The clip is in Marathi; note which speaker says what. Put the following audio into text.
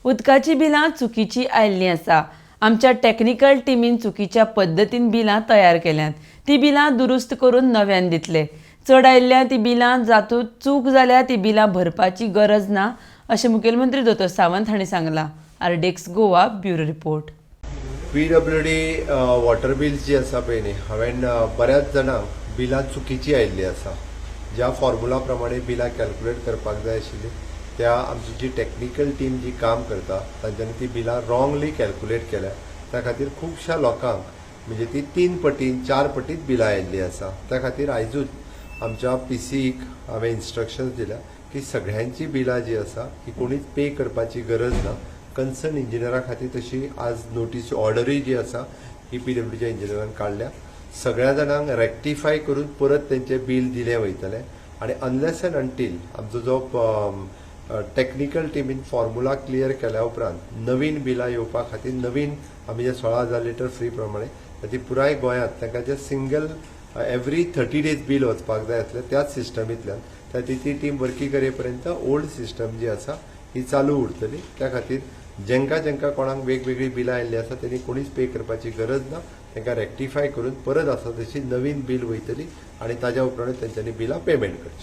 Speaker 1: उदकाची बिलां चुकीची आयिल्लीं आसा। आमच्या टॅक्निकल टिमीन चुकीच्या पद्दतीन बिलां तयार केल्यात। ती बिलां दुरुस्त करून नव्यान दितले। चड आयिल्ल्या ती बिलां जातूंत चूक जाल्यार ती बिलां भरपाची गरज ना अशें मुखेलमंत्री डॉ. सावंत हांणी सांगलां। RDX Goa bureau report.
Speaker 2: PWD water bills जी आसा पळय न्ही, हांवें बऱ्याच जाणांक बिलां चुकीची आयिल्लीं आसा। ज्या फॉर्म्युला प्रमाणे बिलां कॅल्क्युलेट करपाक जाय आशिल्ली त्या आमची जी टॅक्निकल टीम जी काम करता तांच्यांनी ती बिलां रॉंगली कॅल्क्युलेट केल्या। त्या खातीर खुबश्या लोकांक म्हणजे ती 3 पटीन 4 पटीत बिलां आयिल्लीं आसा। त्या खातीर आयजूच आमच्या PCक हांवें इन्स्ट्रक्शन्स दिल्या की सगळ्यांची बिलां जी आसा ही कोणीच पे करपाची गरज ना। कन्सर्न इंजिनियरा खातीर तशी आज नोटीस ऑर्डरूय जी आसा ही PWDच्या इंजिनियरान काडल्या। सगळ्या जाणांक रेक्टिफाय करून परत तेंचे बिल दिले वयतले आनी अनलेस एंड अंटील आमचो जो टॅक्निकल टिमीन फॉर्म्युला क्लियर केल्या उपरांत नवीन बिलां येवपा खातीर नवीन आमी जे 16,000 लिटर फ्री प्रमाणे ताची पुराय गोंयांत तांकां जे सिंगल एवरी 30 डेज बिल वचपाक जाय आसलें त्याच सिस्टमींतल्यान ताची ती टीम वर्की करे पर्यंत ओल्ड सिस्टम जी आसा ही चालू उरतली। त्या खातीर जेंका कोणाक वेगवेगळी बिलां आयिल्लीं आसा तेणी कोणीच पे करपाची गरज ना। तांकां रेक्टिफाय करून परत आसा तशी नवीन बील वयतली आनी ताज्या उपरांत तेंच्यांनी बिलां पेमेंट करची।